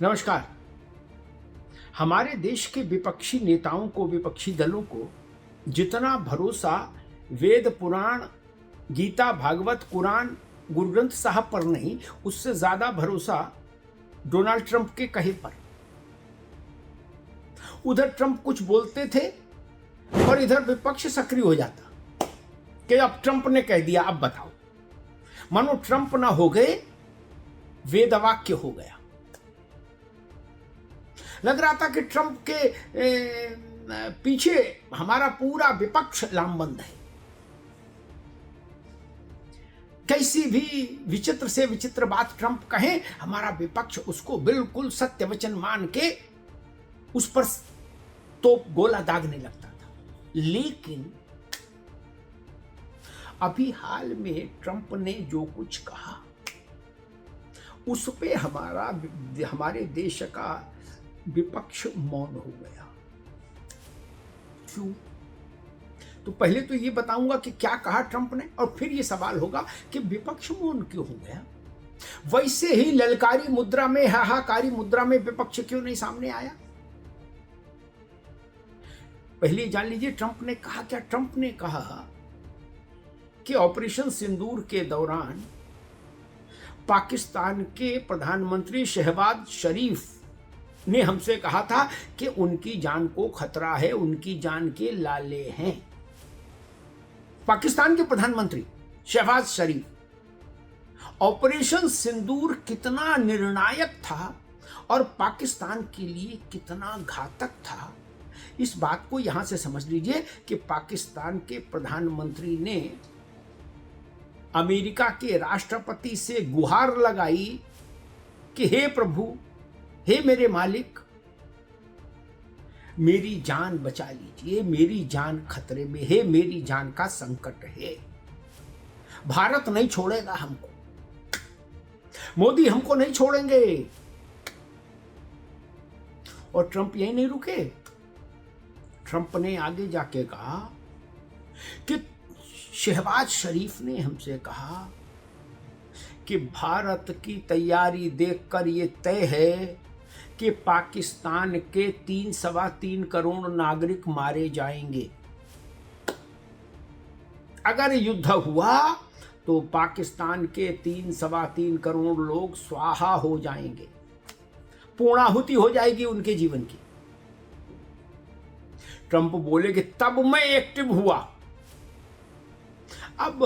नमस्कार। हमारे देश के विपक्षी नेताओं को, विपक्षी दलों को जितना भरोसा वेद पुराण, गीता, भागवत, कुरान, गुरु ग्रंथ साहब पर नहीं, उससे ज्यादा भरोसा डोनाल्ड ट्रंप के कहे पर। उधर ट्रंप कुछ बोलते थे और इधर विपक्ष सक्रिय हो जाता कि अब ट्रंप ने कह दिया, अब बताओ। मानो ट्रंप ना हो गए, वेदवाक्य हो गया। लग रहा था कि ट्रंप के पीछे हमारा पूरा विपक्ष लामबंद है। कैसी भी विचित्र से विचित्र बात ट्रंप कहे, हमारा विपक्ष उसको बिल्कुल सत्य वचन मान के उस पर तो गोला दागने लगता था। लेकिन अभी हाल में ट्रंप ने जो कुछ कहा, उस पे हमारे देश का विपक्ष मौन हो गया। क्यों? तो पहले तो ये बताऊंगा कि क्या कहा ट्रंप ने, और फिर ये सवाल होगा कि विपक्ष मौन क्यों हो गया। वैसे ही ललकारी मुद्रा में, हाहाकारी मुद्रा में विपक्ष क्यों नहीं सामने आया। पहले जान लीजिए ट्रंप ने कहा क्या। ट्रंप ने कहा कि ऑपरेशन सिंदूर के दौरान पाकिस्तान के प्रधानमंत्री शहबाज शरीफ ने हमसे कहा था कि उनकी जान को खतरा है, उनकी जान के लाले हैं। पाकिस्तान के प्रधानमंत्री शहबाज शरीफ। ऑपरेशन सिंदूर कितना निर्णायक था और पाकिस्तान के लिए कितना घातक था, इस बात को यहां से समझ लीजिए कि पाकिस्तान के प्रधानमंत्री ने अमेरिका के राष्ट्रपति से गुहार लगाई कि हे प्रभु, हे मेरे मालिक, मेरी जान बचा लीजिए, मेरी जान खतरे में है, मेरी जान का संकट है। भारत नहीं छोड़ेगा हमको, मोदी हमको नहीं छोड़ेंगे। और ट्रंप यही नहीं रुके। ट्रंप ने आगे जाके कहा कि शहबाज शरीफ ने हमसे कहा कि भारत की तैयारी देखकर ये तय है कि पाकिस्तान के 3-3.25 करोड़ नागरिक मारे जाएंगे। अगर युद्ध हुआ तो पाकिस्तान के 3-3.25 करोड़ लोग स्वाहा हो जाएंगे, पूर्णाहुति हो जाएगी उनके जीवन की। ट्रंप बोले कि तब मैं एक्टिव हुआ। अब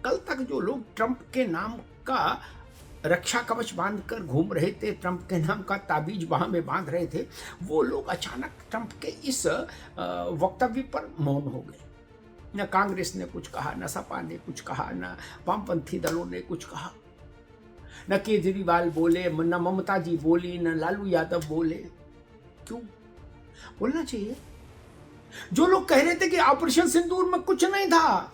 कल तक जो लोग ट्रंप के नाम का रक्षा कवच बांधकर घूम रहे थे, ट्रंप के नाम का ताबीज बाह में बांध रहे थे, वो लोग अचानक ट्रंप के इस वक्तव्य पर मौन हो गए। न कांग्रेस ने कुछ कहा, न सपा ने कुछ कहा, न वामपंथी दलों ने कुछ कहा, न केजरीवाल बोले, न ममता जी बोली, न लालू यादव बोले। क्यों बोलना चाहिए? जो लोग कह रहे थे कि ऑपरेशन सिंदूर में कुछ नहीं था,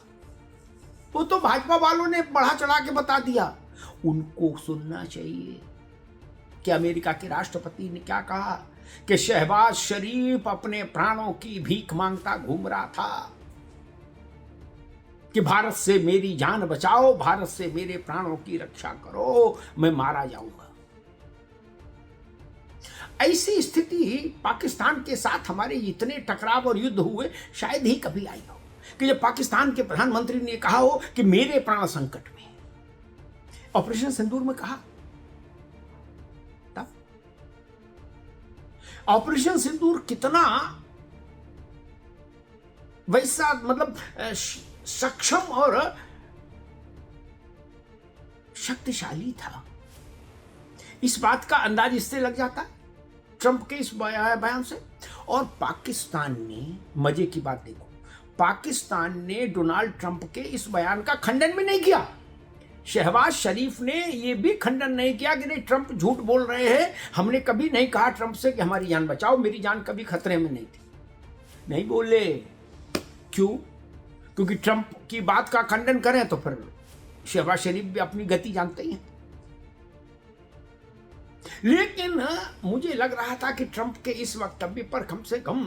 वो तो भाजपा वालों ने बढ़ा चढ़ा के बता दिया। उनको सुनना चाहिए कि अमेरिका के राष्ट्रपति ने क्या कहा कि शहबाज शरीफ अपने प्राणों की भीख मांगता घूम रहा था कि भारत से मेरी जान बचाओ, भारत से मेरे प्राणों की रक्षा करो, मैं मारा जाऊंगा। ऐसी स्थिति पाकिस्तान के साथ हमारे इतने टकराव और युद्ध हुए शायद ही कभी आई हो कि जब पाकिस्तान के प्रधानमंत्री ने कहा हो कि मेरे प्राण संकट में। ऑपरेशन सिंदूर में कहा तब ऑपरेशन सिंदूर कितना वैसा मतलब सक्षम और शक्तिशाली था, इस बात का अंदाज इससे लग जाता है ट्रंप के इस बयान से। और पाकिस्तान ने, मजे की बात देखो, पाकिस्तान ने डोनाल्ड ट्रंप के इस बयान का खंडन भी नहीं किया। शहबाज शरीफ ने यह भी खंडन नहीं किया कि नहीं, ट्रंप झूठ बोल रहे हैं, हमने कभी नहीं कहा ट्रंप से कि हमारी जान बचाओ, मेरी जान कभी खतरे में नहीं थी। नहीं बोले। क्यों? क्योंकि ट्रंप की बात का खंडन करें तो फिर शहबाज शरीफ भी अपनी गति जानते ही हैं। लेकिन मुझे लग रहा था कि ट्रंप के इस वक्तव्य पर कम से कम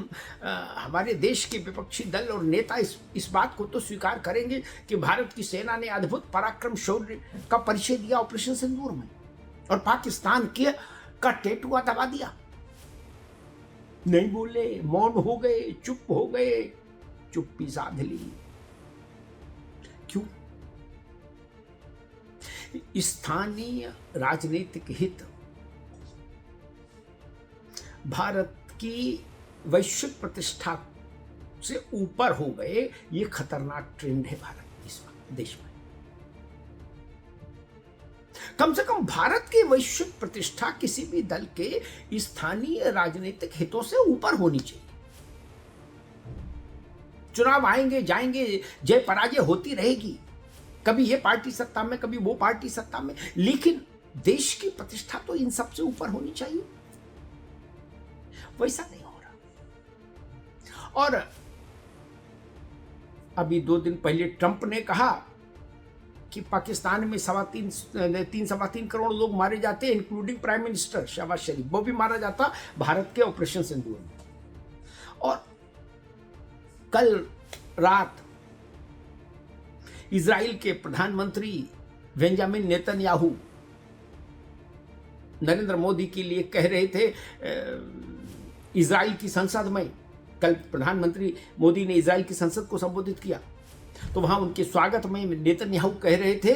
हमारे देश के विपक्षी दल और नेता इस बात को तो स्वीकार करेंगे कि भारत की सेना ने अद्भुत पराक्रम शौर्य का परिचय दिया ऑपरेशन सिंदूर में, और पाकिस्तान के का टेटुआ दबा दिया, नहीं बोले, मौन हो गए, चुप हो गए, चुप्पी साध ली। क्यों? स्थानीय राजनीतिक हित भारत की वैश्विक प्रतिष्ठा से ऊपर हो गए। ये खतरनाक ट्रेंड है भारत में इस वक्त देश में। कम से कम भारत की वैश्विक प्रतिष्ठा किसी भी दल के स्थानीय राजनीतिक हितों से ऊपर होनी चाहिए। चुनाव आएंगे जाएंगे, जय पराजय होती रहेगी, कभी ये पार्टी सत्ता में, कभी वो पार्टी सत्ता में, लेकिन देश की प्रतिष्ठा तो इन सब से ऊपर होनी चाहिए। वैसा नहीं हो रहा। और अभी 2 दिन पहले ट्रंप ने कहा कि पाकिस्तान में 3.25 करोड़ लोग मारे जाते हैं, इंक्लूडिंग प्राइम मिनिस्टर शहबाज शरीफ, वो भी मारा जाता भारत के ऑपरेशन सिंदूर में। और कल रात इजराइल के प्रधानमंत्री बेंजामिन नेतन्याहू नरेंद्र मोदी के लिए कह रहे थे इजराइल की संसद में। कल प्रधानमंत्री मोदी ने इजराइल की संसद को संबोधित किया, तो वहां उनके स्वागत में नेतन्याहू कह रहे थे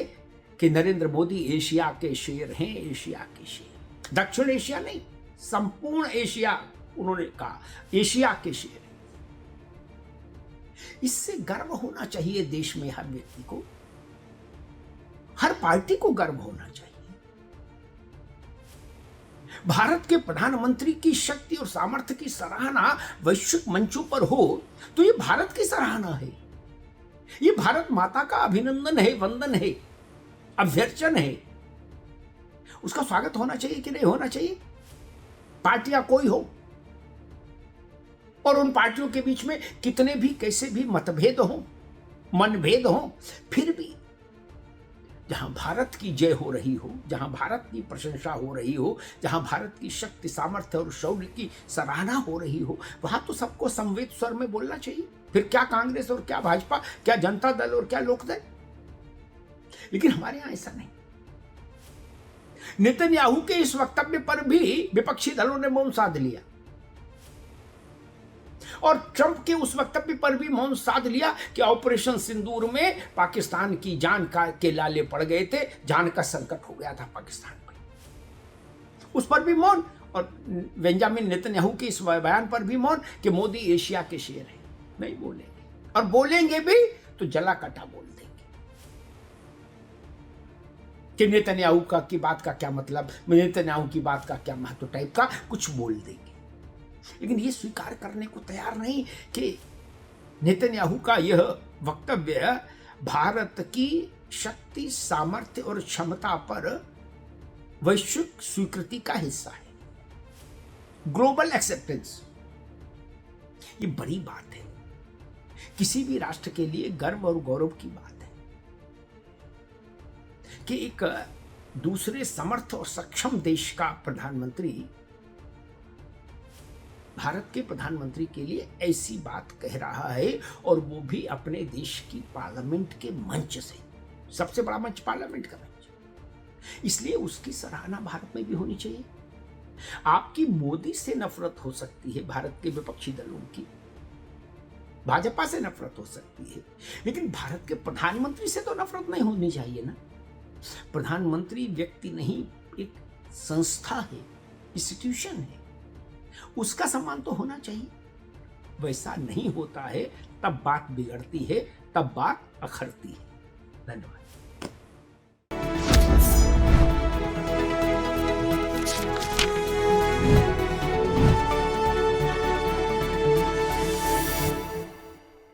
कि नरेंद्र मोदी एशिया के शेर हैं, एशिया के शेर। दक्षिण एशिया नहीं, संपूर्ण एशिया, उन्होंने कहा एशिया के शेर। इससे गर्व होना चाहिए देश में, हर व्यक्ति को, हर पार्टी को गर्व होना चाहिए। भारत के प्रधानमंत्री की शक्ति और सामर्थ्य की सराहना वैश्विक मंचों पर हो तो ये भारत की सराहना है, ये भारत माता का अभिनंदन है, वंदन है, अभ्यर्चन है। उसका स्वागत होना चाहिए कि नहीं होना चाहिए, पार्टियां कोई हो, और उन पार्टियों के बीच में कितने भी कैसे भी मतभेद हो, मनभेद हो, फिर भी जहां भारत की जय हो रही हो, जहां भारत की प्रशंसा हो रही हो, जहां भारत की शक्ति, सामर्थ्य और शौर्य की सराहना हो रही हो, वहां तो सबको संवेद स्वर में बोलना चाहिए। फिर क्या कांग्रेस और क्या भाजपा, क्या जनता दल और क्या लोकदल। लेकिन हमारे यहां ऐसा नहीं। नेतन्याहू के इस वक्तव्य पर भी विपक्षी दलों ने मौन साध लिया, और ट्रंप के उस वक्तव्य पर भी मौन साध लिया कि ऑपरेशन सिंदूर में पाकिस्तान की जान के लाले पड़ गए थे, जान का संकट हो गया था पाकिस्तान पर, उस पर भी मौन। और बेंजामिन नेतन्याहू के इस बयान पर भी मौन कि मोदी एशिया के शेर है। नहीं बोलेंगे, और बोलेंगे भी तो जला कटा बोल देंगे कि नेतन्याहू की बात का क्या मतलब, नेतन्याहू की बात का क्या महत्व, टाइप का कुछ बोल देंगे। लेकिन ये स्वीकार करने को तैयार नहीं कि नेतन्याहू का यह वक्तव्य भारत की शक्ति, सामर्थ्य और क्षमता पर वैश्विक स्वीकृति का हिस्सा है, ग्लोबल एक्सेप्टेंस। ये बड़ी बात है, किसी भी राष्ट्र के लिए गर्व और गौरव की बात है कि एक दूसरे समर्थ और सक्षम देश का प्रधानमंत्री भारत के प्रधानमंत्री के लिए ऐसी बात कह रहा है, और वो भी अपने देश की पार्लियामेंट के मंच से। सबसे बड़ा मंच पार्लियामेंट का मंच, इसलिए उसकी सराहना भारत में भी होनी चाहिए। आपकी मोदी से नफरत हो सकती है, भारत के विपक्षी दलों की, भाजपा से नफरत हो सकती है, लेकिन भारत के प्रधानमंत्री से तो नफरत नहीं होनी चाहिए ना। प्रधानमंत्री व्यक्ति नहीं, एक संस्था है, इंस्टीट्यूशन है, उसका सम्मान तो होना चाहिए। वैसा नहीं होता है तब बात बिगड़ती है, तब बात अखरती है। धन्यवाद।